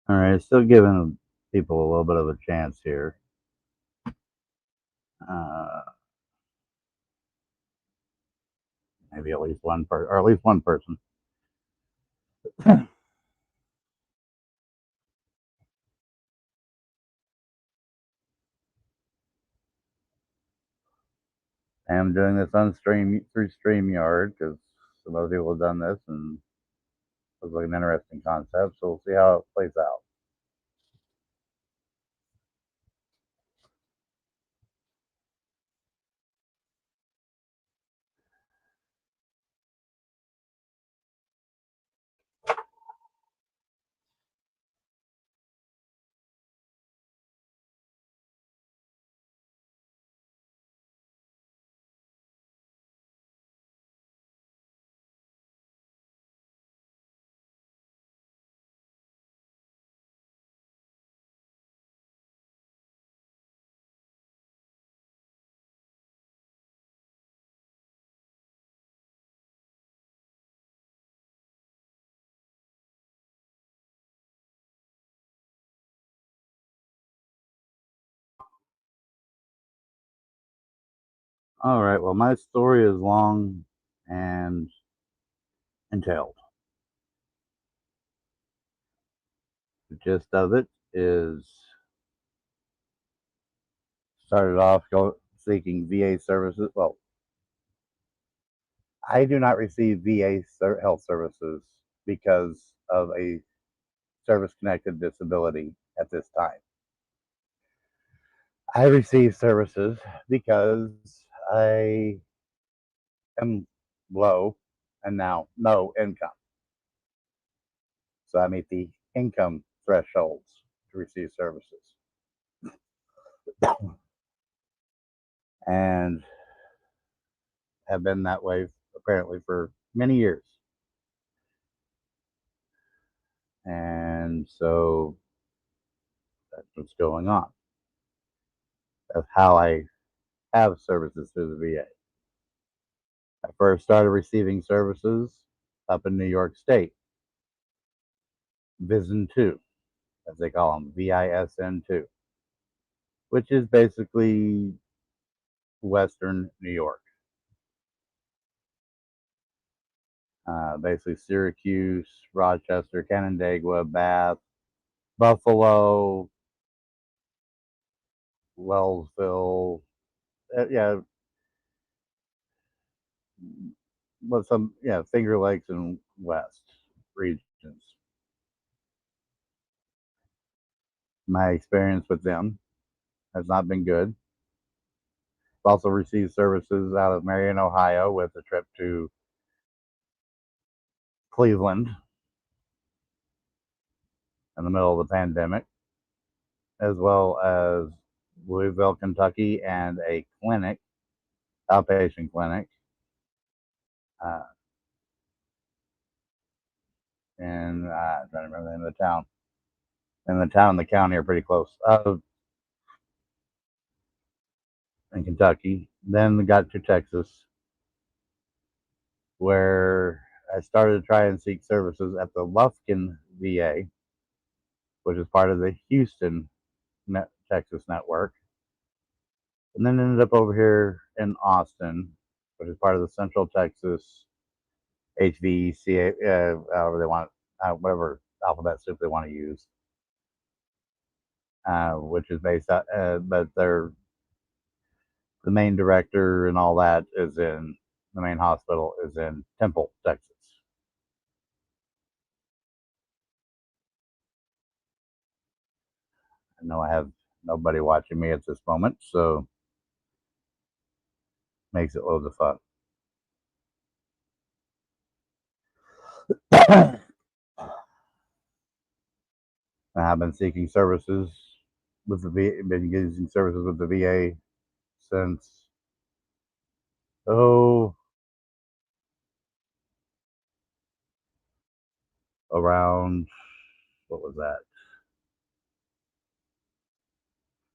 All right, still giving people a little bit of a chance here. Maybe at least one person, or at least one person. I am doing this on through StreamYard because some other people have done this, and it was like an interesting concept. So we'll see how it plays out. All right. Well, my story is long and entailed. The gist of it is started off seeking VA services. Well, I do not receive VA health services because of a service connected disability at this time. I receive services because I am low and now no income. So I meet the income thresholds to receive services. And have been that way apparently for many years. And so that's what's going on. That's how I have services through the VA. I first started receiving services up in New York State, VISN 2, as they call them, VISN 2, which is basically Western New York. Basically Syracuse, Rochester, Canandaigua, Bath, Buffalo, Wellsville, yeah, but some, yeah, Finger Lakes and West regions. My experience with them has not been good. I've also received services out of Marion, Ohio, with a trip to Cleveland in the middle of the pandemic, as well as Louisville, Kentucky, and a clinic, outpatient clinic, uh, in I'm trying to remember the name of the town. And the town and the county are pretty close. In Kentucky. Then we got to Texas, where I started to try and seek services at the Lufkin VA, which is part of the Houston Texas network, and then ended up over here in Austin, which is part of the Central Texas HVECA, however they want, whatever alphabet soup they want to use, which is based out, but they're the main director and all that is in the main hospital is in Temple, Texas. I know I have nobody watching me at this moment, so makes it loads of fun. I've been seeking services with the VA, been using services with the VA since oh around what was that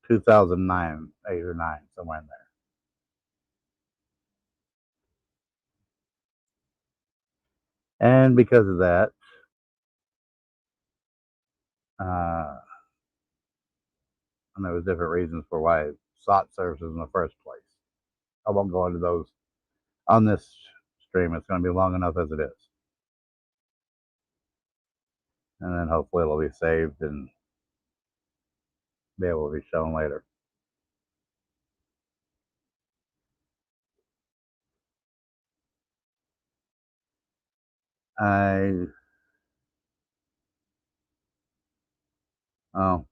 2009, 8 or 9, somewhere in there. And because of that, Uh, and there was different reasons for why I sought services in the first place. I won't go into those on this stream. It's going to be long enough as it is. And then hopefully it'll be saved and be able to be shown later. I oh,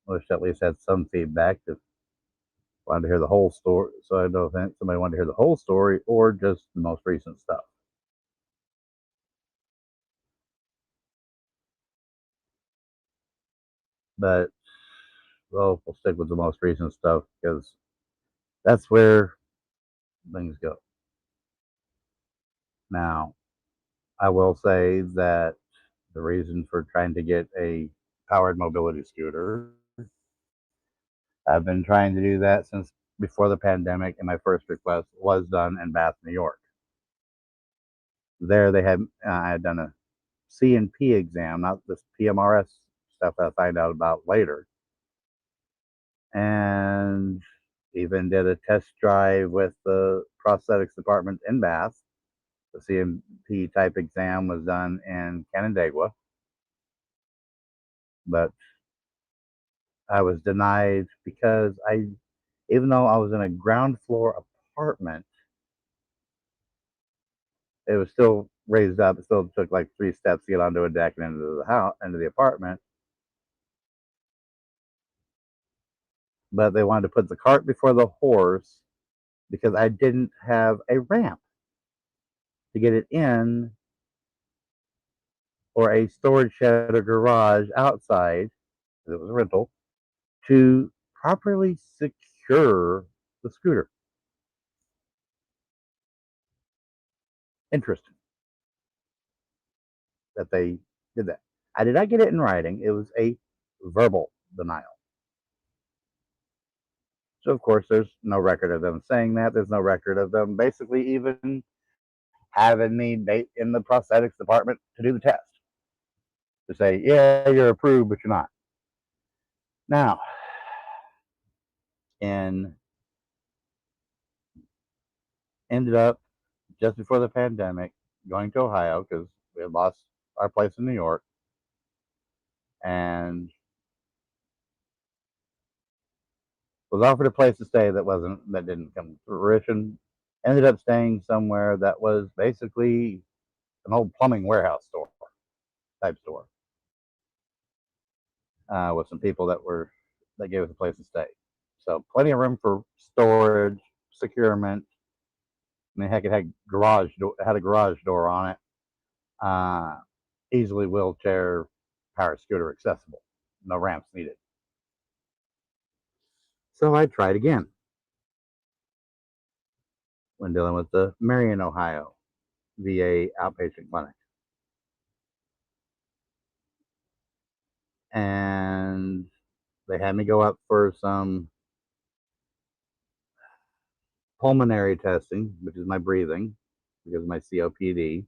wish at least had some feedback. If wanted to hear the whole story, so I don't know if somebody wanted to hear the whole story or just the most recent stuff. But well, we'll stick with the most recent stuff because that's where things go. Now, I will say that the reason for trying to get a powered mobility scooter, I've been trying to do that since before the pandemic, and my first request was done in Bath, New York. There, they had I had done a C&P exam, not this PMRS stuff that I find out about later, and even did a test drive with the prosthetics department in Bath. The C&P type exam was done in Canandaigua, but I was denied because even though I was in a ground floor apartment, it was still raised up. It still took like 3 steps to get onto a deck and into the house, into the apartment. But they wanted to put the cart before the horse because I didn't have a ramp to get it in or a storage shed or garage outside, because it was a rental, to properly secure the scooter. Interesting that they did that. I did not get it in writing. It was a verbal denial. So, of course, there's no record of them saying that. There's no record of them basically even having me in the prosthetics department to do the test to say, yeah, you're approved, but you're not. Now, and ended up just before the pandemic going to Ohio because we had lost our place in New York and was offered a place to stay that didn't come to fruition. Ended up staying somewhere that was basically an old plumbing warehouse store type store with some people that gave us a place to stay. So plenty of room for storage, securement. I mean, heck, it had a garage door on it. Uh, Easily wheelchair power scooter accessible. No ramps needed. So I tried again when dealing with the Marion, Ohio VA outpatient clinic. And they had me go up for some pulmonary testing, which is my breathing because of my COPD.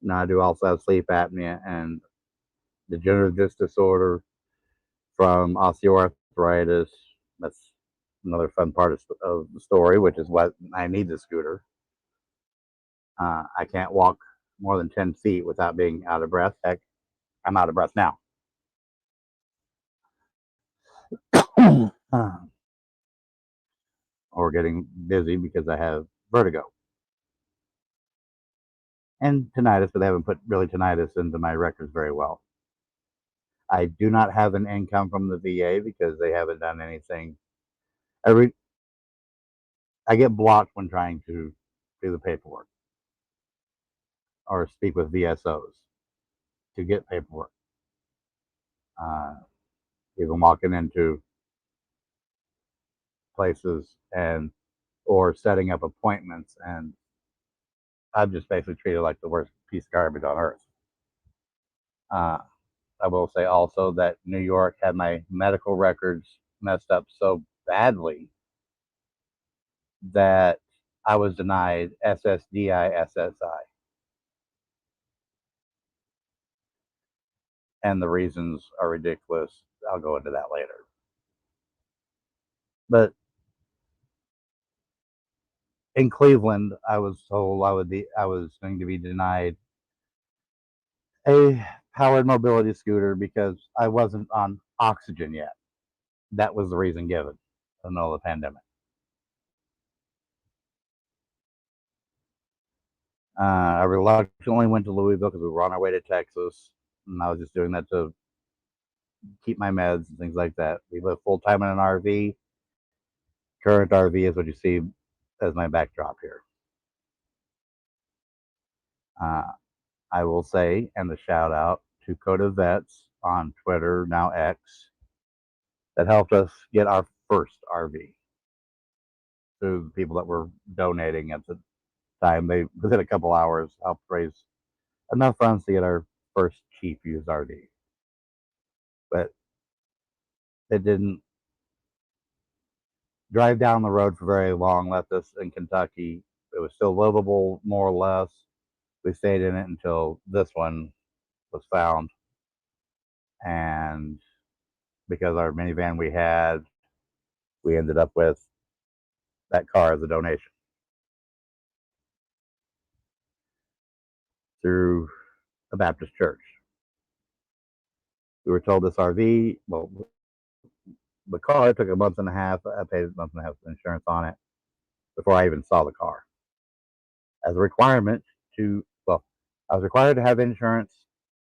Now I do also have sleep apnea and degenerative disc disorder from osteoarthritis. That's another fun part of the story, which is what I need the scooter. I can't walk more than 10 feet without being out of breath. Heck, I'm out of breath now. Or getting dizzy because I have vertigo and tinnitus, but they haven't put really tinnitus into my records very well. I do not have an income from the VA because they haven't done anything. I get blocked when trying to do the paperwork or speak with VSOs to get paperwork. Uh, Even walking into places and or setting up appointments, and I'm just basically treated like the worst piece of garbage on earth. Uh, I will say also that New York had my medical records messed up so badly that I was denied SSDI, SSI. and the reasons are ridiculous. I'll go into that later. But in Cleveland, I was told I was going to be denied a powered mobility scooter because I wasn't on oxygen yet. That was the reason given in the middle of the pandemic. I reluctantly went to Louisville because we were on our way to Texas, and I was just doing that to keep my meds and things like that. We live full time in an RV. Current RV is what you see as my backdrop here. Uh, I will say, and the shout out to Coda Vets on Twitter, now X, that helped us get our first RV through the people that were donating at the time. They, within a couple hours, helped raise enough funds to get our first cheap used RV. But it didn't drive down the road for very long, left us in Kentucky. It was still livable, more or less. We stayed in it until this one was found. And because our minivan we had, we ended up with that car as a donation through a Baptist church. We were told this RV, well, the car took a month and a half. I paid a month and a half of insurance on it before I even saw the car. As a requirement to, well, I was required to have insurance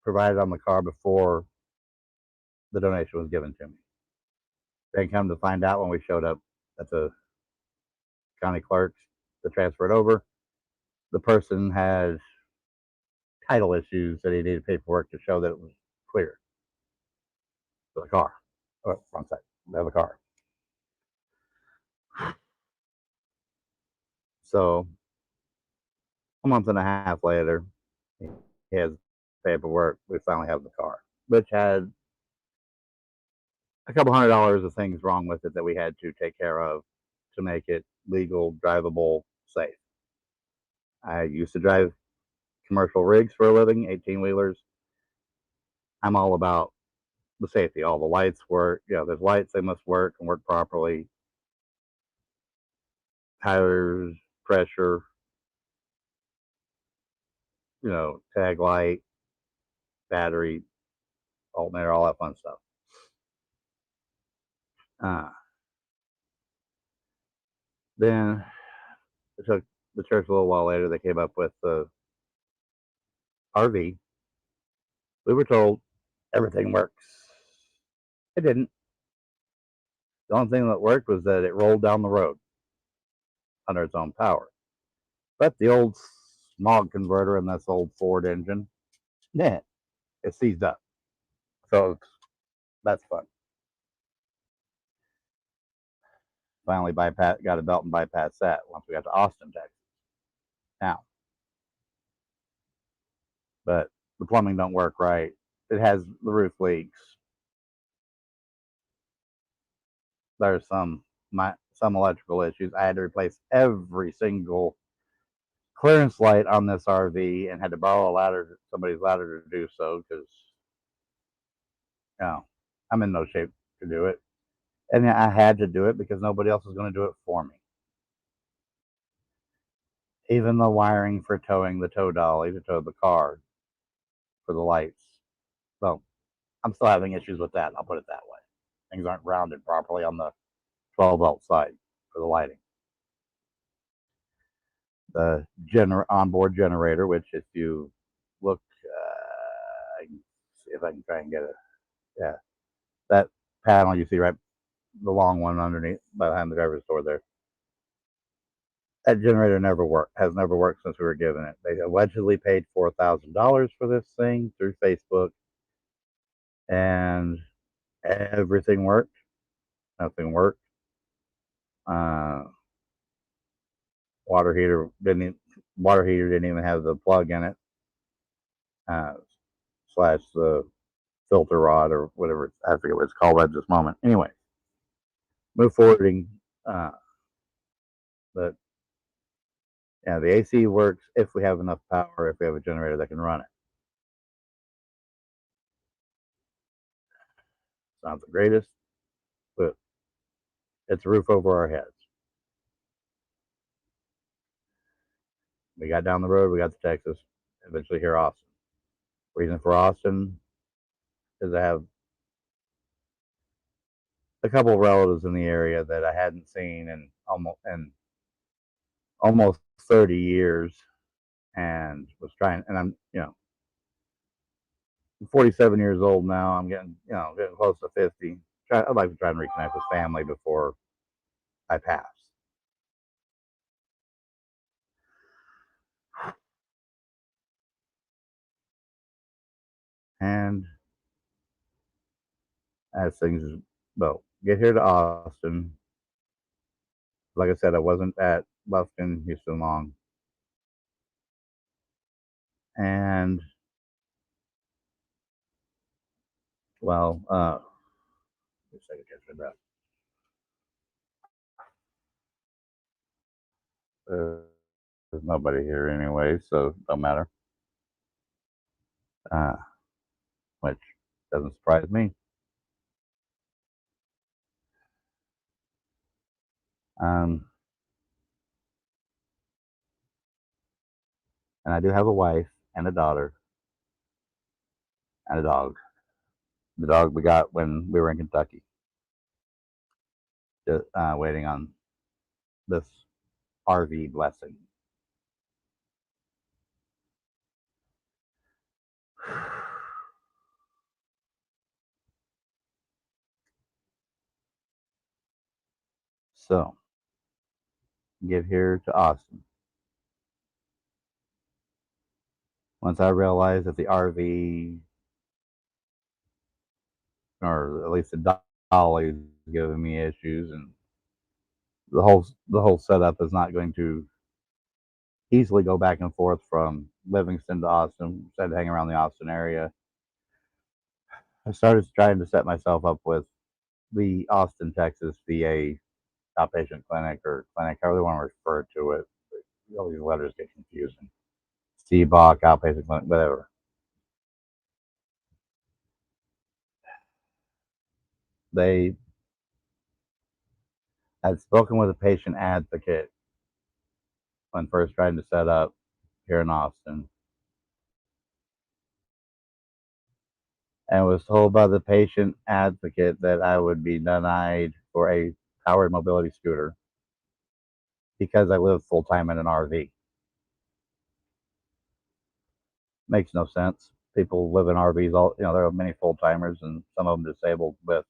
provided on the car before the donation was given to me. Then come to find out when we showed up at the county clerks to transfer it over, the person had title issues that he needed paperwork to show that it was clear for the car. Oh, wrong side. The other car. So a month and a half later, he has paperwork. We finally have the car, which had a couple $100 of things wrong with it that we had to take care of to make it legal, drivable, safe. I used to drive commercial rigs for a living, 18 wheelers. I'm all about the safety. All the lights work. You know, there's lights, they must work and work properly. Tires, pressure, you know, tag light, battery, alternator, all that fun stuff. Uh, then it took the church a little while later. They came up with the RV. We were told everything works. It didn't. The only thing that worked was that it rolled down the road under its own power. But the old smog converter in this old Ford engine, yeah, it seized up. So that's fun. Finally got a belt and bypassed that once we got to Austin, Texas. Now, but the plumbing don't work right. It has the roof leaks. There's some electrical issues. I had to replace every single clearance light on this RV and had to borrow somebody's ladder to do so because, you know, I'm in no shape to do it. And I had to do it because nobody else was going to do it for me. Even the wiring for towing the tow dolly to tow the car for the lights. Well, I'm still having issues with that. I'll put it that way. Things aren't rounded properly on the 12-volt side for the lighting. The onboard generator, which if you look, see if I can try and get it. Yeah, that panel you see right, the long one underneath behind the driver's door there. That generator has never worked since we were given it. They allegedly paid $4,000 for this thing through Facebook, and everything worked. Nothing worked. Uh, water heater didn't even have the plug in it, slash the filter rod or whatever. I forget what it's called at this moment. Anyway, move forwarding. But yeah, the AC works if we have enough power, if we have a generator that can run it. It's not the greatest, but it's a roof over our heads. We got down the road, we got to Texas, eventually here Austin. Reason for Austin is I have a couple of relatives in the area that I hadn't seen in almost 30 years, and was trying. And I'm 47 years old now. I'm getting close to 50. I'd like to try and reconnect with family before I pass. And as things, well, get here to Austin. Like I said, I wasn't at Lufkin, Houston long, and well, just a second, catch my breath. There's nobody here anyway, so it don't matter. Uh, which doesn't surprise me. Um, and I do have a wife and a daughter and a dog. The dog we got when we were in Kentucky, just, waiting on this RV blessing. So, get here to Austin. Once I realized that the RV, or at least the dolly, is giving me issues, and the whole setup is not going to easily go back and forth from Livingston to Austin. Instead of hanging around the Austin area, I started trying to set myself up with the Austin, Texas VA outpatient clinic, or clinic, however they want to refer to it. All these letters get confusing. CBOC, outpatient clinic, whatever. They had spoken with a patient advocate when first trying to set up here in Austin, and was told by the patient advocate that I would be denied for a powered mobility scooter because I live full time in an RV. Makes no sense. People live in RVs there are many full timers, and some of them disabled with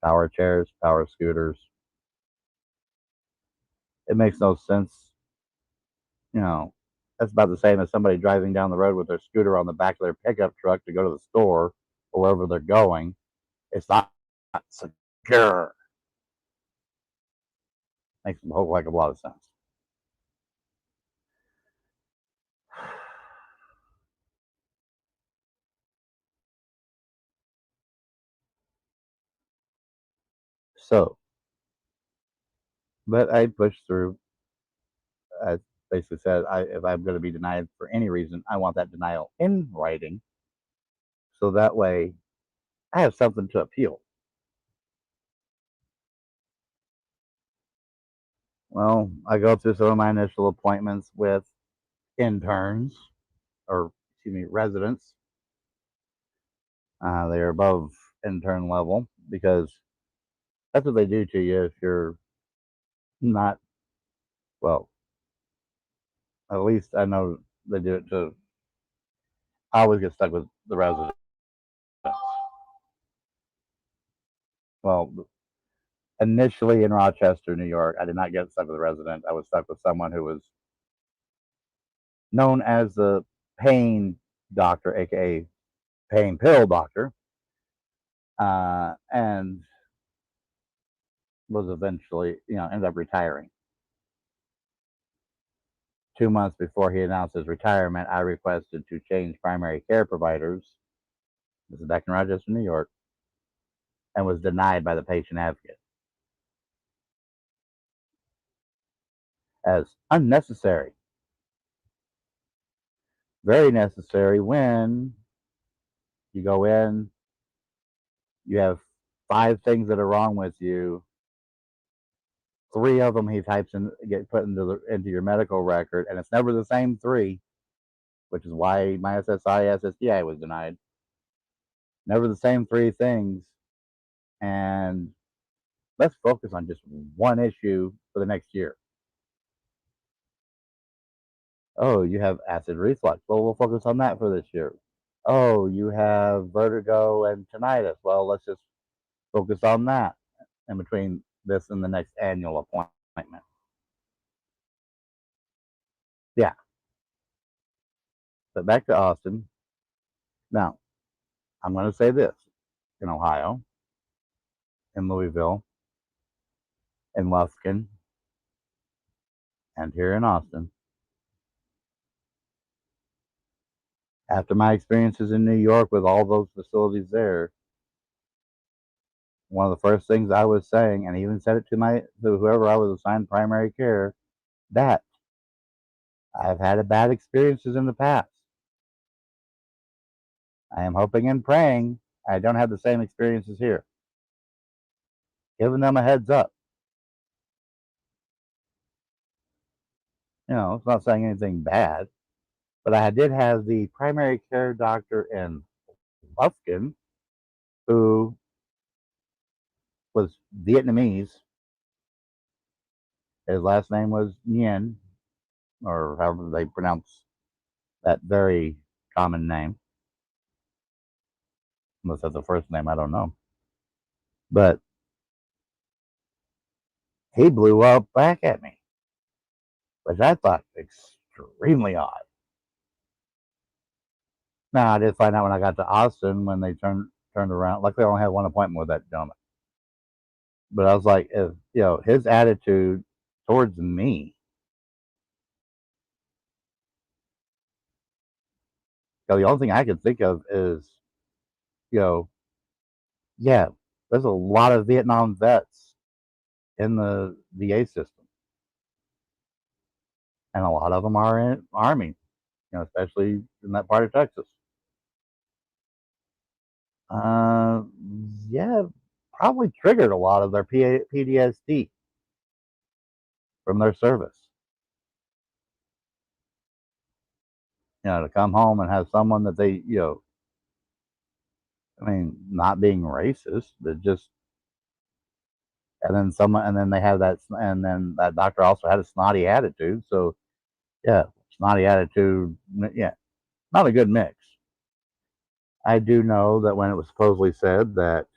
power chairs, power scooters. It makes no sense. You know, that's about the same as somebody driving down the road with their scooter on the back of their pickup truck to go to the store or wherever they're going. It's not secure. Makes a whole like a lot of sense. So, but I pushed through. I basically said, if I'm going to be denied for any reason, I want that denial in writing, so that way I have something to appeal. Well, I go through some of my initial appointments with interns, or excuse me, residents. They're above intern level because that's what they do to you if you're not, well, at least I know they do it to. I always get stuck with the residents. Well, initially in Rochester, New York, I did not get stuck with a resident. I was stuck with someone who was known as the pain doctor, aka pain pill doctor, and was eventually, ended up retiring. 2 months before he announced his retirement, I requested to change primary care providers. This is back in Rochester, New York, and was denied by the patient advocate as unnecessary. Very necessary when you go in, you have 5 things that are wrong with you. 3 of them he types in, get put into your medical record, and it's never the same 3, which is why my SSI was denied. Never the same 3 things, and let's focus on just one issue for the next year. Oh, you have acid reflux. Well, we'll focus on that for this year. Oh, you have vertigo and tinnitus. Well, let's just focus on that in between this and the next annual appointment. Yeah, but back to Austin. Now, I'm going to say this: in Ohio, in Louisville, in Lufkin, and here in Austin, after my experiences in New York with all those facilities there, one of the first things I was saying, and I even said it to whoever I was assigned primary care, that I've had bad experiences in the past. I am hoping and praying I don't have the same experiences here. Giving them a heads up. It's not saying anything bad, but I did have the primary care doctor in Lufkin who was Vietnamese. His last name was Nguyen, or however they pronounce that very common name. Unless that's the first name, I don't know. But he blew up back at me, which I thought extremely odd. Now, I did find out when I got to Austin when they turned around. Luckily, I only had one appointment with that gentleman. But I was like, if, his attitude towards me, the only thing I could think of is, yeah, there's a lot of Vietnam vets in the VA system, and a lot of them are in Army, especially in that part of Texas. Uh, yeah, probably triggered a lot of their PTSD from their service. To come home and have someone that they, not being racist, but just, and then they have that, and then that doctor also had a snotty attitude. So, yeah, snotty attitude, yeah, not a good mix. I do know that when it was supposedly said that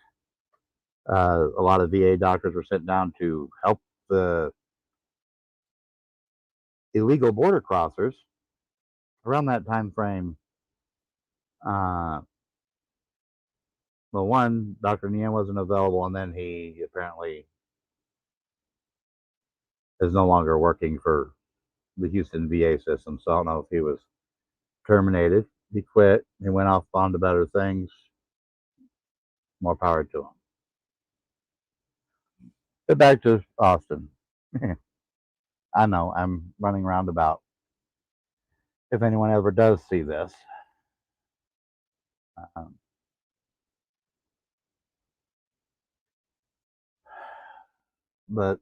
a lot of VA doctors were sent down to help the illegal border crossers around that time frame. Well, one, Dr. Nguyen wasn't available, and then he apparently is no longer working for the Houston VA system. So I don't know if he was terminated. He quit. He went off on to better things. More power to him. But back to Austin. I know I'm running roundabout. If anyone ever does see this, um, but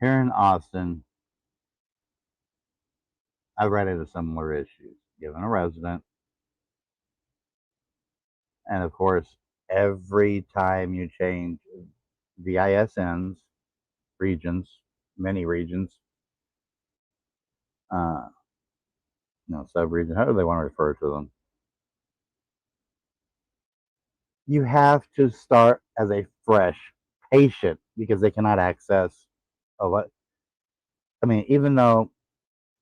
here in Austin, I've ran into similar issues. Given a resident, and of course, every time you change VISNs, regions, many regions, uh, sub-regions, however they want to refer to them, you have to start as a fresh patient because they cannot access a lot. Even though,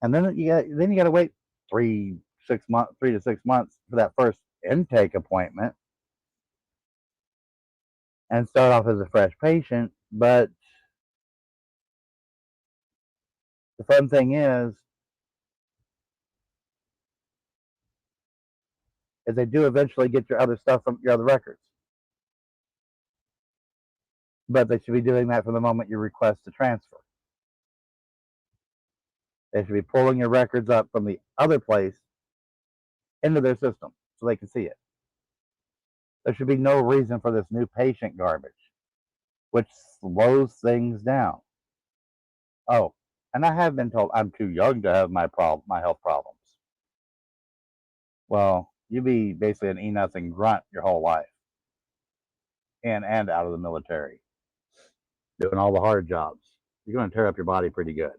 and then you got to wait 3 to 6 months for that first intake appointment and start off as a fresh patient. But the fun thing is they do eventually get your other stuff from your other records. But they should be doing that from the moment you request to transfer. They should be pulling your records up from the other place into their system so they can see it. There should be no reason for this new patient garbage, which slows things down. Oh, and I have been told I'm too young to have my health problems. Well, you be basically an nothing grunt your whole life, and out of the military, doing all the hard jobs. You're going to tear up your body pretty good.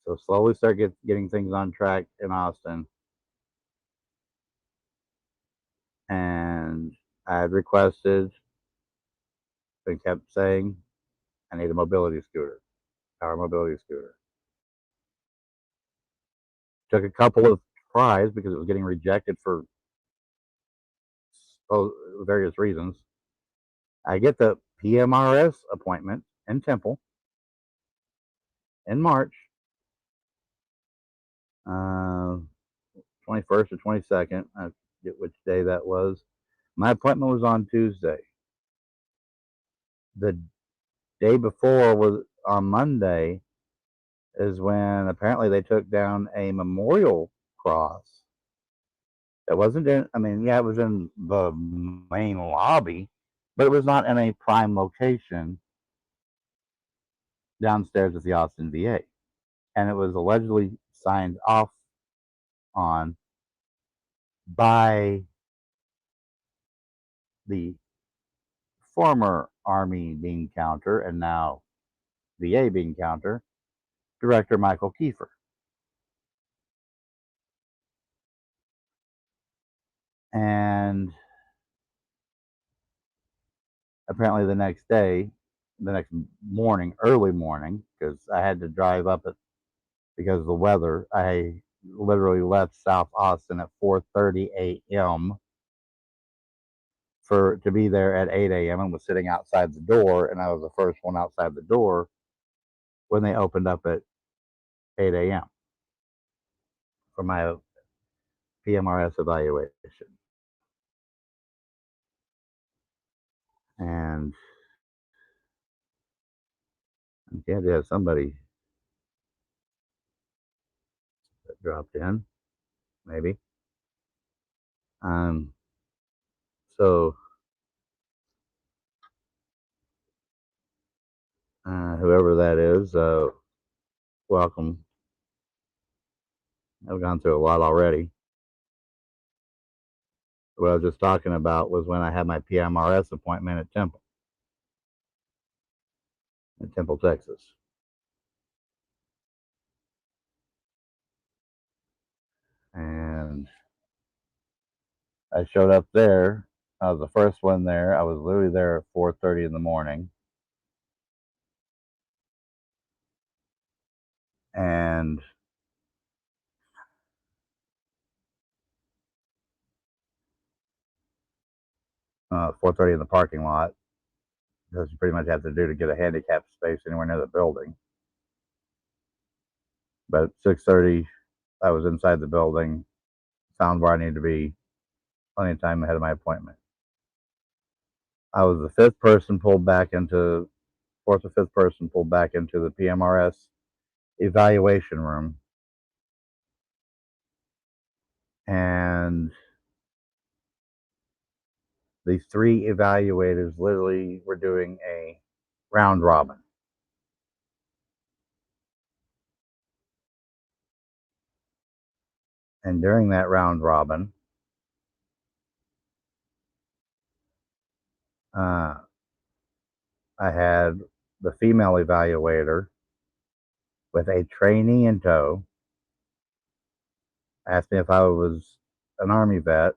So slowly start getting things on track in Austin. And I had requested and kept saying, I need a mobility scooter, power mobility scooter. Took a couple of tries because it was getting rejected for various reasons. I get the PMRS appointment in Temple in March, 21st or 22nd. I forget which day that was. My appointment was on Tuesday. The day before was on Monday, is when apparently they took down a memorial cross. It wasn't in, I mean, yeah, it was in the main lobby, but it was not in a prime location downstairs at the Austin VA. And it was allegedly signed off on by the former Army bean counter and now VA bean counter, Director Michael Kiefer. And apparently the next morning, early morning, because I had to drive up because of the weather, I literally left South Austin at 4:30 a.m. to be there at 8 a.m. and was sitting outside the door, and I was the first one outside the door when they opened up at 8 a.m. for my PMRS evaluation. And I had to have somebody that dropped in, maybe. So whoever that is, welcome. I've gone through a lot already. What I was just talking about was when I had my PMRS appointment at Temple, Texas. And I showed up there. I was the first one there. I was literally there at 4:30 in the morning. And 4:30 in the parking lot, because you pretty much have to do to get a handicap space anywhere near the building. But at 6:30, I was inside the building, found where I needed to be, plenty of time ahead of my appointment. I was the fourth or fifth person pulled back into the PMRS evaluation room. And these three evaluators literally were doing a round robin. And during that round robin, I had the female evaluator with a trainee in tow asked me if I was an Army vet.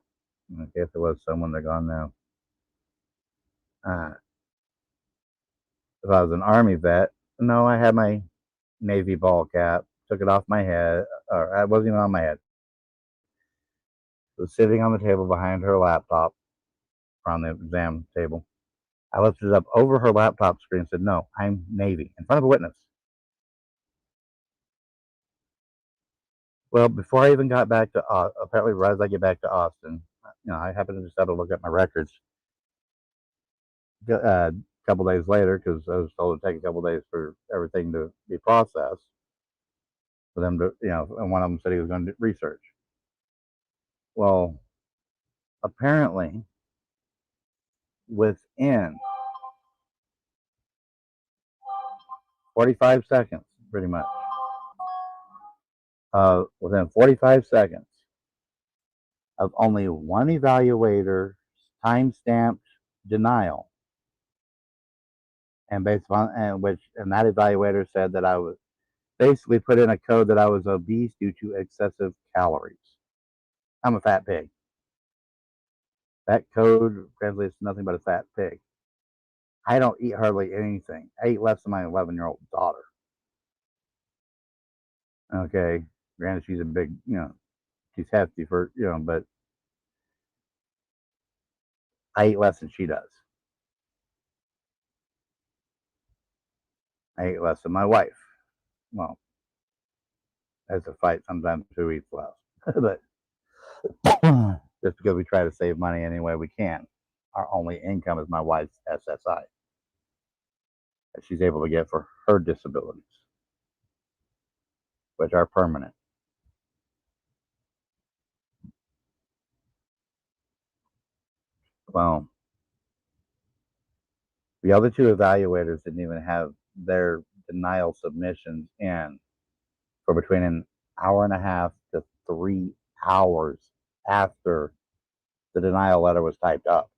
If there was someone, they're gone now. If I was an Army vet, no, I had my Navy ball cap, took it off my head, or it wasn't even on my head. It was sitting on the table behind her laptop, or on the exam table. I lifted it up over her laptop screen and said, "No, I'm Navy," in front of a witness. Well, before I even got back to apparently, as I get back to Austin, I happened to just have to look at my records a couple days later because I was told it'd take a couple days for everything to be processed for them to, and one of them said he was going to do research. Well, apparently, within 45 seconds, pretty much, within 45 seconds of only one evaluator's time-stamped denial, and based on and that evaluator said that I was basically put in a code that I was obese due to excessive calories. I'm a fat pig. That code translates to nothing but a fat pig. I don't eat hardly anything. I eat less than my 11-year-old daughter. Okay, granted she's a big, she's hefty for, but I eat less than she does. I eat less than my wife. Well, that's a fight sometimes who eats less. But just because we try to save money any way we can, our only income is my wife's SSI that she's able to get for her disabilities, which are permanent. Well, the other two evaluators didn't even have their denial submissions in for between an hour and a half to 3 hours after the denial letter was typed up.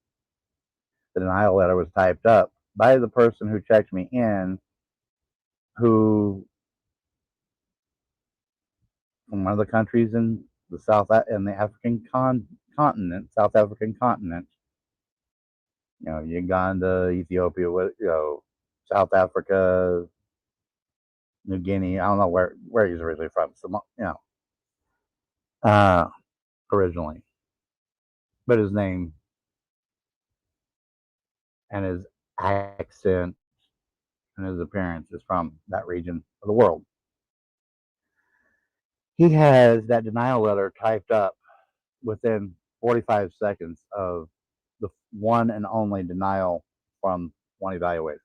The denial letter was typed up by the person who checked me in, who from one of the countries in the African continent, South African continent, Uganda, Ethiopia, South Africa, New Guinea. I don't know where he's originally from. Uh, originally, but his name and his accent and his appearance is from that region of the world. He has that denial letter typed up within 45 seconds of the one and only denial from one evaluator,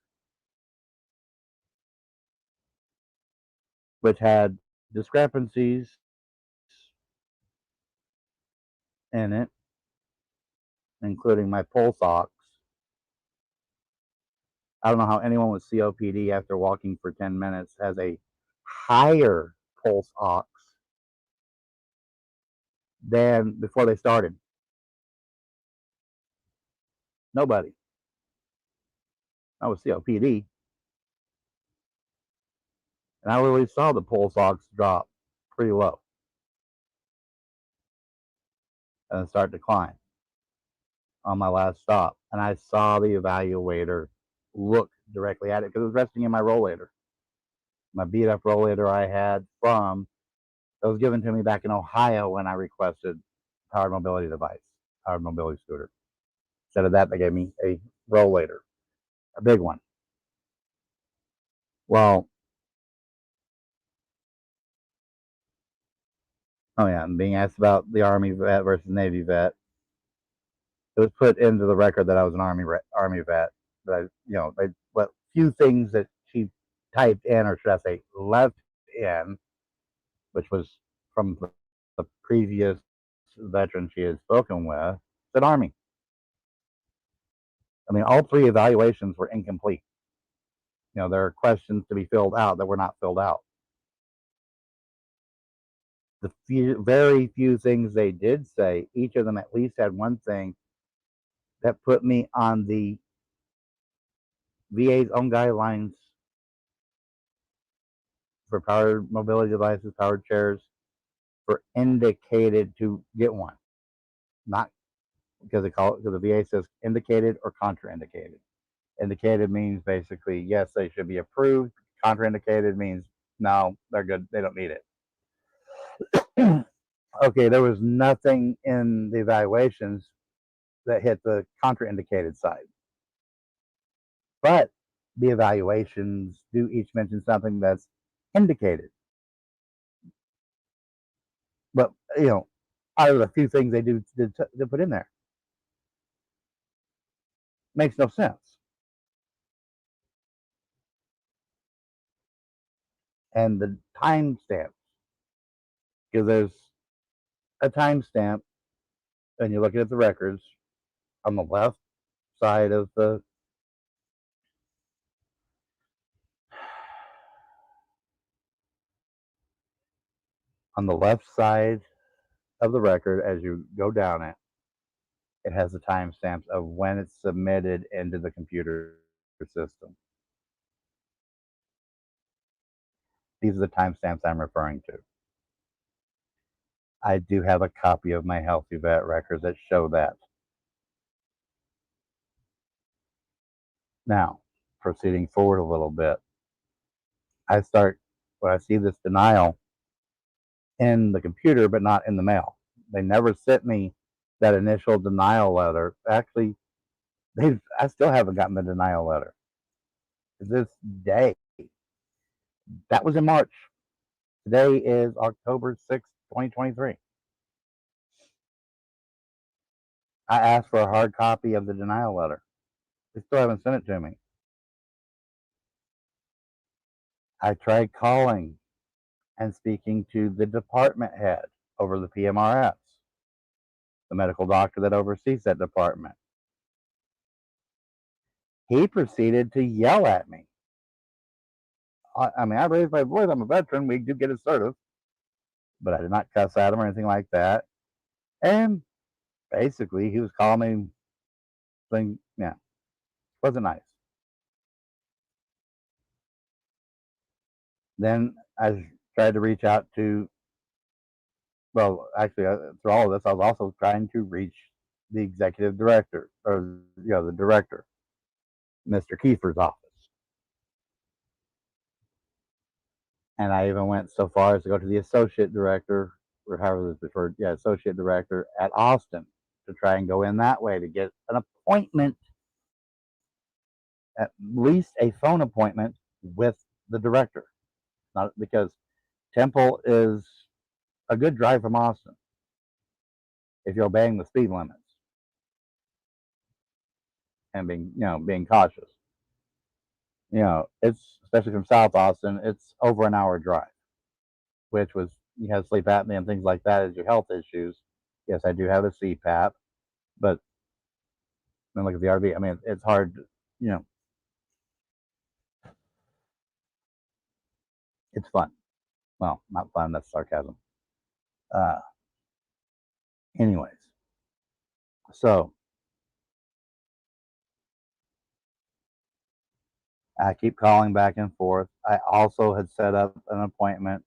which had discrepancies in it, including my pulse ox. I don't know how anyone with COPD after walking for 10 minutes has a higher pulse ox than before they started. Nobody. I was COPD. And I really saw the pulse ox drop pretty low and start to climb on my last stop. And I saw the evaluator look directly at it because it was resting in my rollator. My beat up rollator I had that was given to me back in Ohio when I requested powered mobility device, powered mobility scooter. Instead of that, they gave me a rollator, a big one. Well, oh yeah, and being asked about the Army vet versus Navy vet, it was put into the record that I was an Army vet. But what few things that she typed in, or should I say, left in, which was from the previous veteran she had spoken with, said Army. I mean, all three evaluations were incomplete. There are questions to be filled out that were not filled out. The very few things they did say, each of them at least had one thing that put me on the VA's own guidelines for powered mobility devices, powered chairs, for indicated to get one. Not because the VA says indicated or contraindicated. Indicated means basically, yes, they should be approved. Contraindicated means no, they're good. They don't need it. Okay, there was nothing in the evaluations that hit the contraindicated side. But the evaluations do each mention something that's indicated. But, out of the few things they do to put in there. Makes no sense. And the timestamps, because there's a timestamp, and you're looking at the records on the left side of the record as you go down it. It has the timestamps of when it's submitted into the computer system. These are the timestamps I'm referring to. I do have a copy of my Healthy Vet records that show that. Now, proceeding forward a little bit, when I see this denial in the computer, but not in the mail. They never sent me that initial denial letter. Actually, I still haven't gotten the denial letter. This day, that was in March. Today is October 6th, 2023. I asked for a hard copy of the denial letter. They still haven't sent it to me. I tried calling and speaking to the department head over the PMRS, the medical doctor that oversees that department. He proceeded to yell at me. I mean, I raised my voice. I'm a veteran. We do get a service, but I did not cuss at him or anything like that. And basically, he was calling me, saying, "Yeah, wasn't nice." Then I tried to reach out to, well, actually, through all of this, I was also trying to reach the executive director, or the director, Mr. Kiefer's office. And I even went so far as to go to the associate director, or however it's referred, associate director at Austin, to try and go in that way to get an appointment, at least a phone appointment with the director. Not because Temple is a good drive from Austin if you're obeying the speed limits and being cautious. It's, especially from South Austin, it's over an hour drive, which was, you have sleep apnea and things like that as your health issues. Yes, I do have a CPAP, but then look at the RV. I mean, it's hard, you know, it's fun. Well, not fun, that's sarcasm. Uh, Anyways, so I keep calling back and forth. I also had set up an appointment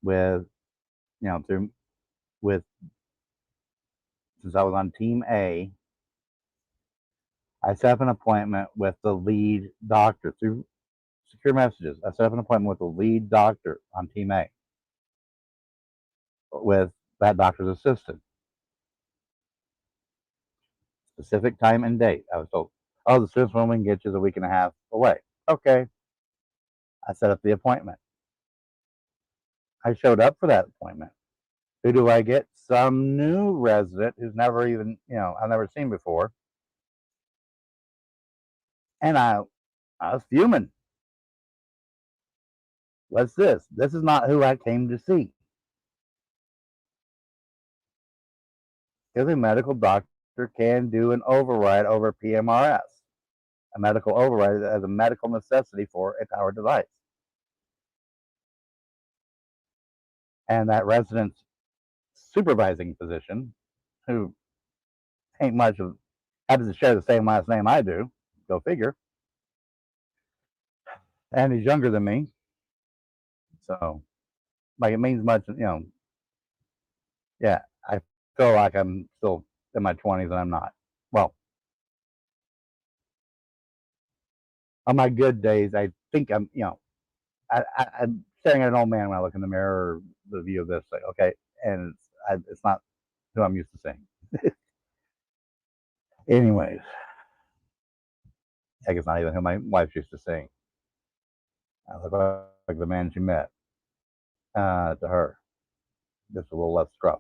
with, through, with, since I was on Team A, I set up an appointment with the lead doctor through secure messages. I set up an appointment with the lead doctor on Team A, with that doctor's assistant. Specific time and date. I was told, oh, the soonest one we can get you is a week and a half away. Okay. I set up the appointment. I showed up for that appointment. Who do I get? Some new resident who's never even, I've never seen before. And I was fuming. What's this? This is not who I came to see. Because a medical doctor can do an override over PMRS, a medical override as a medical necessity for a powered device. And that resident's supervising physician, who ain't much of, happens to share the same last name I do, go figure, and he's younger than me, so like it means much, yeah, I feel like I'm still in my 20s and I'm not. Well, on my good days, I think I'm, I'm staring at an old man when I look in the mirror, or the view of this, like, okay, and it's not who I'm used to seeing. Anyways, heck, it's not even who my wife's used to seeing. I look like the man she met, to her. just a little less scruff.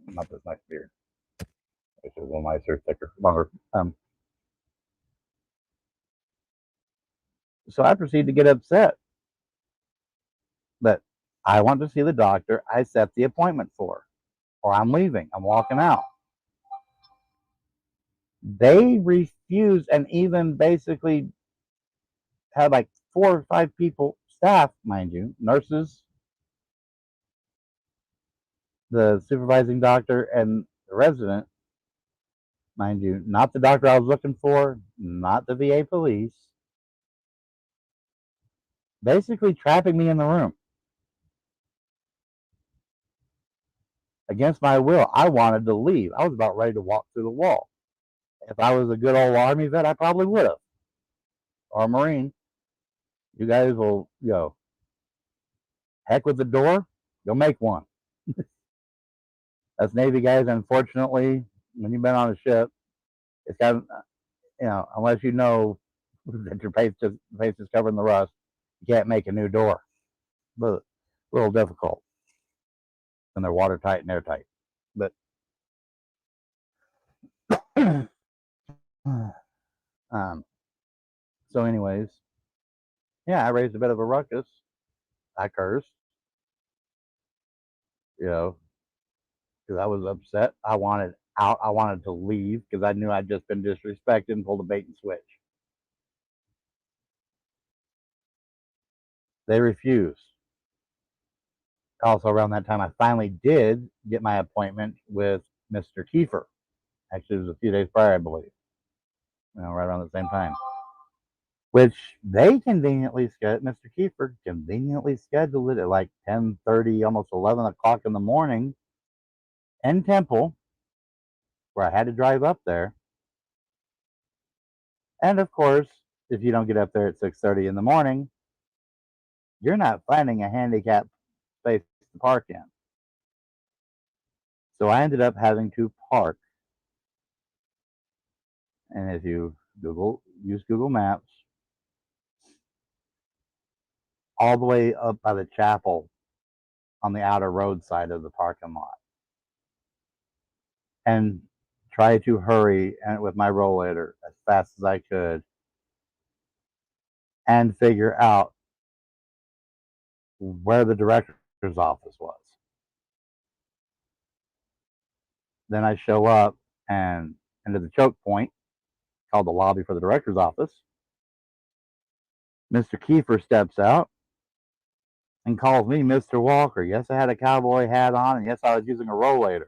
Not this nice beard, which is a little nicer, thicker, longer. So I proceed to get upset. But I want to see the doctor I set the appointment for, or I'm leaving. I'm walking out. They refused and even basically had like 4 or 5 people, staff, mind you, nurses, the supervising doctor, and the resident, mind you, not the doctor I was looking for, not the VA police, basically trapping me in the room against my will. I wanted to leave. I was about ready to walk through the wall. If I was a good old Army vet, I probably would have, or a Marine. You guys will, heck with the door, you'll make one. Us Navy guys, unfortunately, when you've been on a ship, it's got, unless you know that your face is covered in the rust, you can't make a new door. But a little difficult when they're watertight and airtight. But so, anyways, yeah, I raised a bit of a ruckus. I cursed, because I was upset. I wanted out. I wanted to leave because I knew I'd just been disrespected and pulled a bait and switch. They refused. Also, around that time, I finally did get my appointment with Mr. Kiefer. Actually, it was a few days prior, I believe. Right around the same time. Which they conveniently scheduled. Mr. Kiefer conveniently scheduled it at like 10:30, almost 11 o'clock in the morning in Temple, where I had to drive up there. And of course, if you don't get up there at 6:30 in the morning, you're not finding a handicapped space to park in. So I ended up having to park. And if you use Google Maps, all the way up by the chapel on the outer road side of the parking lot, and try to hurry and with my rollator as fast as I could and figure out where the director's office was. Then I show up and into the choke point called the lobby for the director's office. Mr. Kiefer steps out and calls me Mr. Walker. Yes, I had a cowboy hat on, and yes, I was using a rollator.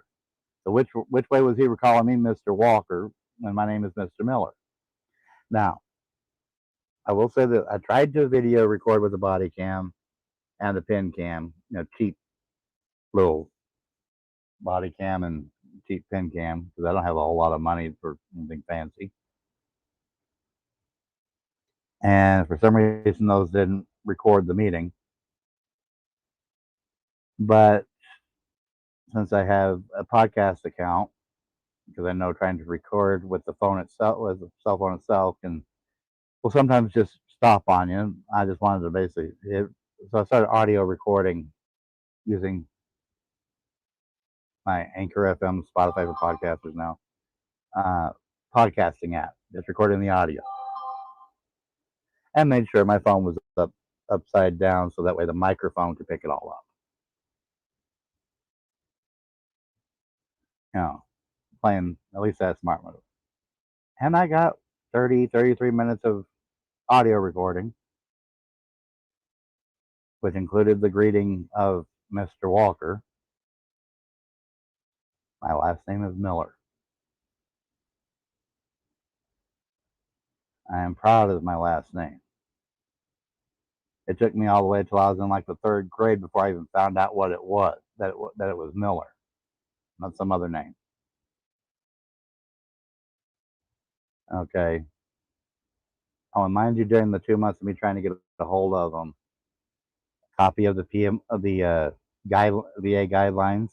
So which way was he calling me Mr. Walker when my name is Mr. Miller? Now, I will say that I tried to video record with the body cam and the pin cam, cheap little body cam and cheap pin cam, because I don't have a whole lot of money for anything fancy. And for some reason, those didn't record the meeting. But since I have a podcast account, because I know trying to record with the phone itself, with the cell phone itself, will sometimes just stop on you. I just wanted to so I started audio recording using my Anchor FM, Spotify for podcasters now, podcasting app, just recording the audio, and made sure my phone was upside down so that way the microphone could pick it all up. Playing at least that smart move. And I got 33 minutes of audio recording, which included the greeting of Mr. Walker. My last name is Miller. I am proud of my last name. It took me all the way until I was in like the 3rd grade before I even found out what it was, that it was Miller, not some other name. Okay. Oh, and mind you, during the 2 months of me trying to get a hold of them, copy of the VA guidelines,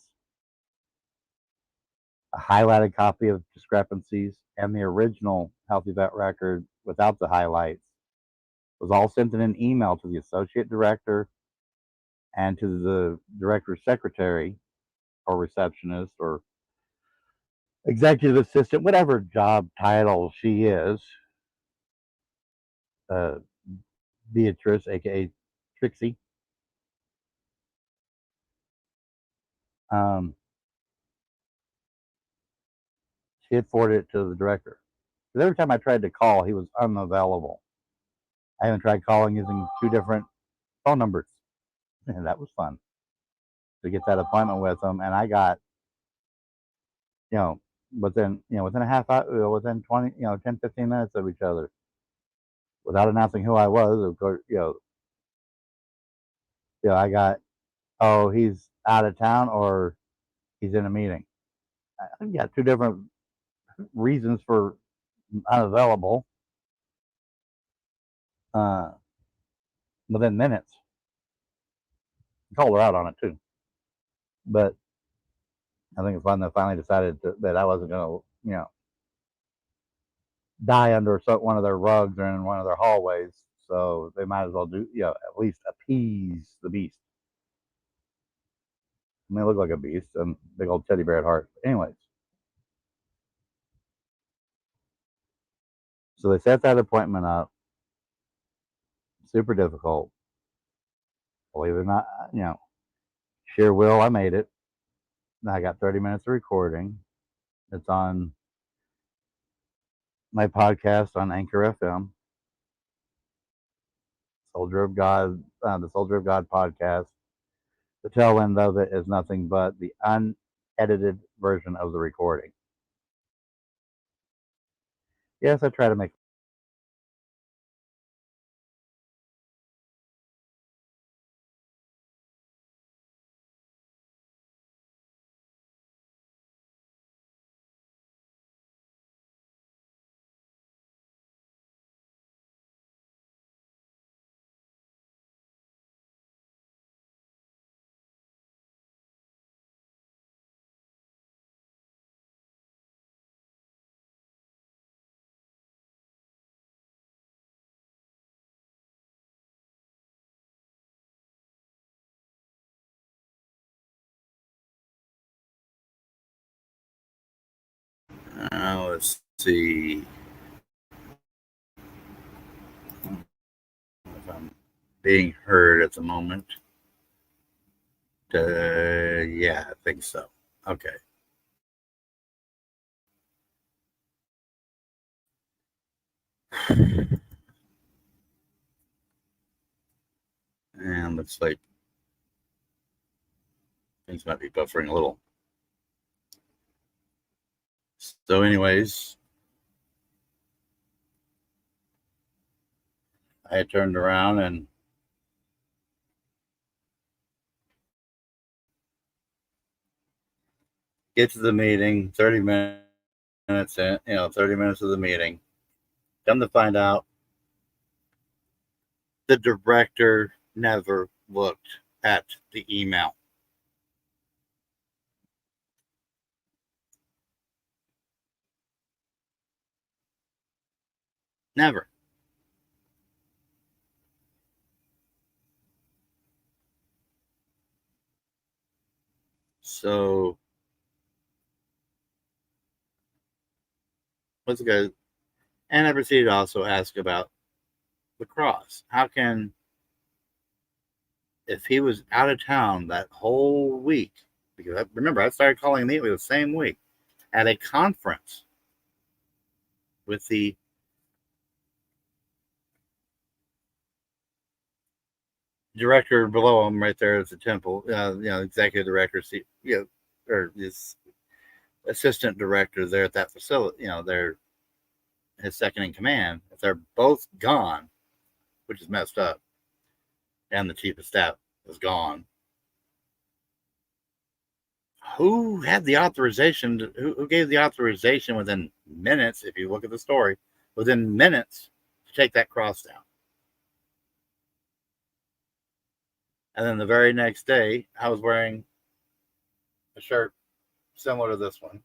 a highlighted copy of discrepancies, and the original Healthy Vet record without the highlights was all sent in an email to the associate director and to the director's secretary or receptionist or executive assistant, whatever job title she is, uh, Beatrice, aka Trixie. Um, she had forwarded it to the director. Because every time I tried to call, he was unavailable. I even tried calling using 2 different phone numbers, and that was fun to get that appointment with him. And I got, you know, within a half hour, within 20, 10, 15 minutes of each other, without announcing who I was. Of course, I got, oh, he's out of town or he's in a meeting. I got 2 different reasons for unavailable uh, within minutes. I called her out on it too, but I think it's fun that finally decided that I wasn't going to, die under one of their rugs or in one of their hallways. So they might as well do, at least appease the beast. I mean, it looked like a beast, and big old teddy bear at heart. Anyways, so they set that appointment up. Super difficult. Believe it or not, sheer will, I made it. I got 30 minutes of recording. It's on my podcast on Anchor FM, Soldier of God, the Soldier of God podcast. The tail end of it is nothing but the unedited version of the recording. Yes, I try to make. Let's see if I'm being heard at the moment. Yeah, I think so. Okay. And looks like things might be buffering a little. So, anyways, I turned around and get to the meeting, 30 minutes in, 30 minutes of the meeting. Come to find out, the director never looked at the email. Never. So, what's good? And I proceeded to also ask about the cross. How can, if he was out of town that whole week, because remember, I started calling immediately the same week at a conference with the director below him right there at the temple, executive director, or his assistant director there at that facility, they're his second in command. If they're both gone, which is messed up, and the chief of staff is gone, who had the authorization? Who gave the authorization within minutes? If you look at the story, within minutes to take that cross down. And then the very next day, I was wearing a shirt similar to this one,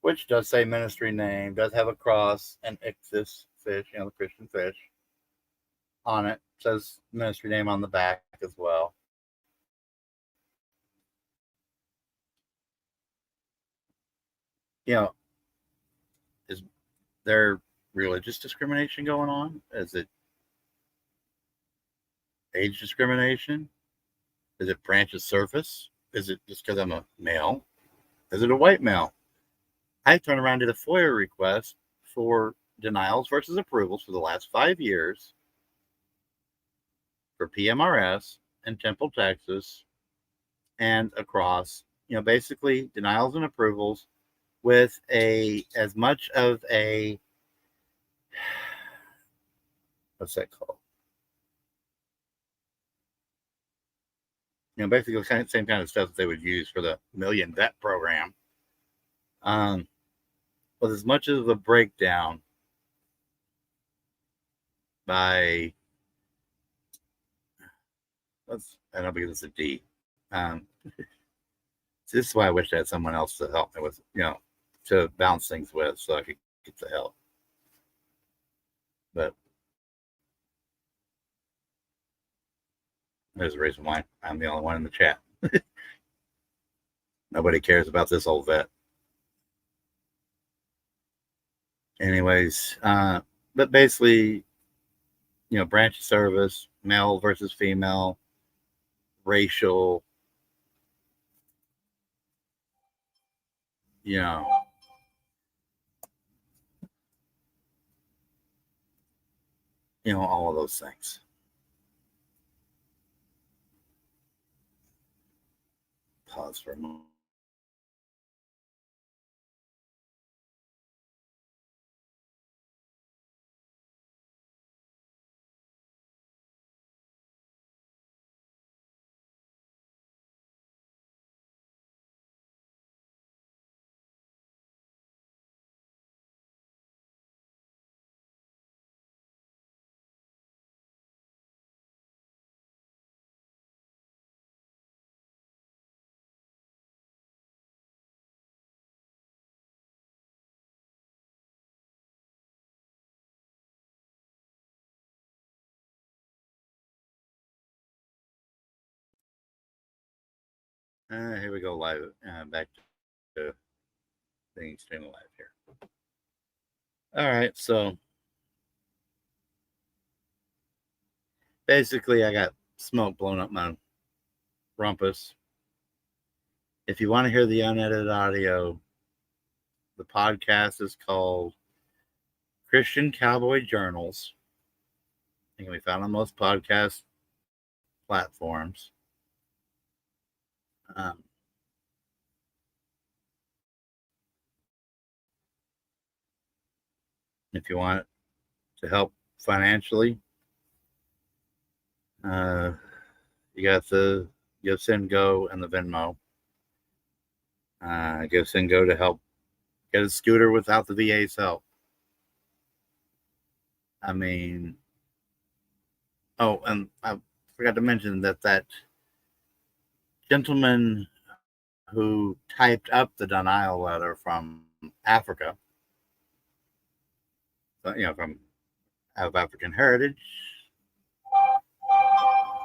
which does say ministry name, does have a cross and Ichthys fish, the Christian fish on it. It says ministry name on the back as well. You know, is there religious discrimination going on? Is it age discrimination? Is it branch of service? Is it just because I'm a male? Is it a white male? I turned around and did a FOIA request for denials versus approvals for the last 5 years for PMRS in Temple, Texas, and across, basically denials and approvals with as much of a, what's that called? Basically the same kind of stuff that they would use for the Million Vet program. With as much of a breakdown by, I don't think it's a D. This is why I wish I had someone else to help me with, to bounce things with so I could get the help. But there's a reason why I'm the only one in the chat. Nobody cares about this old vet. Anyways, but basically, branch of service, male versus female, racial, all of those things. Pause for a moment. Here we go live. Back to being extremely live here. All right, so basically I got smoke blowing up my rumpus. If you want to hear the unedited audio, the podcast is called Christian Cowboy Journals. It can be found on most podcast platforms. If you want to help financially, you got the Give, Send, Go and the Venmo. Give, Send, Go to help get a scooter without the VA's help. I mean, oh, and I forgot to mention that gentleman who typed up the denial letter from Africa, from of African heritage,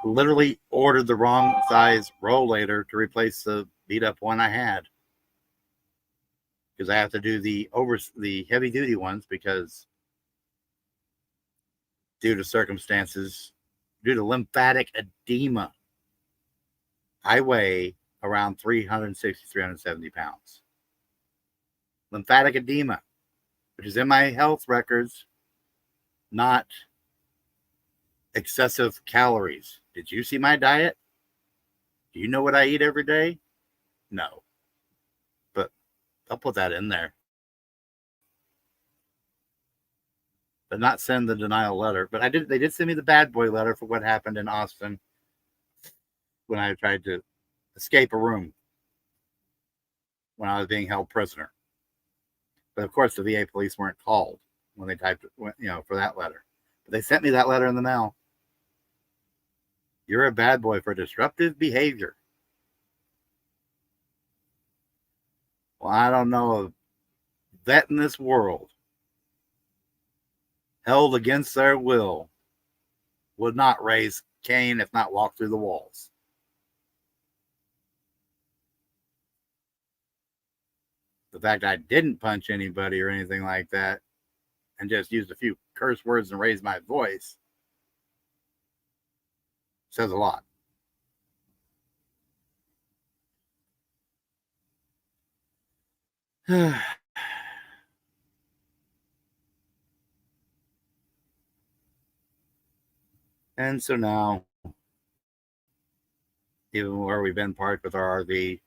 literally ordered the wrong size rollator to replace the beat up one I had, because I have to do the heavy duty ones because due to lymphatic edema, I weigh around 360, 370 pounds. Lymphatic edema, which is in my health records, not excessive calories. Did you see my diet? Do you know what I eat every day? No. But I'll put that in there. But not send the denial letter. But they did send me the bad boy letter for what happened in Austin when I tried to escape a room when I was being held prisoner. But of course, the VA police weren't called when they typed, for that letter. But they sent me that letter in the mail. You're a bad boy for disruptive behavior. Well, I don't know a vet in this world held against their will would not raise Cain, if not walk through the walls. The The fact I didn't punch anybody or anything like that and just used a few curse words and raised my voice says a lot. And so now, even where we've been parked with our RV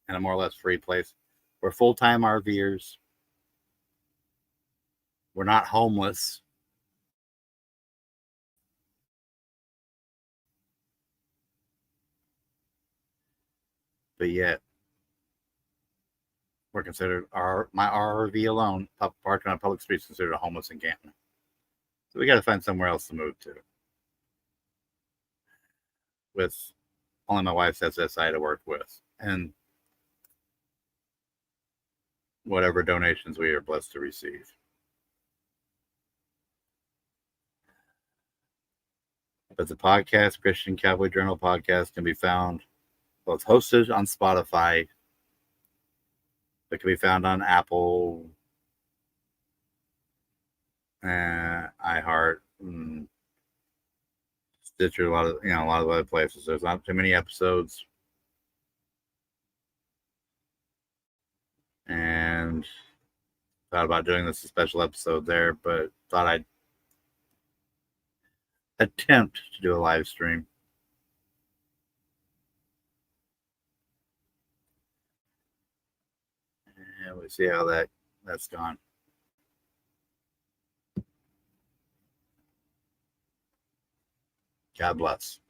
in a more or less free place, we're full-time RVers. We're not homeless. But yet, we're considered my RV alone, parked on a public street, is considered a homeless encampment. So we got to find somewhere else to move to. With only my wife's SSI to work with, and whatever donations we are blessed to receive. But the podcast, Christian Cowboy Journal podcast, can be found. Well, it's hosted on Spotify. It can be found on Apple, iHeart, Stitcher, a lot of other places. There's not too many episodes, and thought about doing this a special episode there, but thought I'd attempt to do a live stream. And we'll see how that's gone. God bless.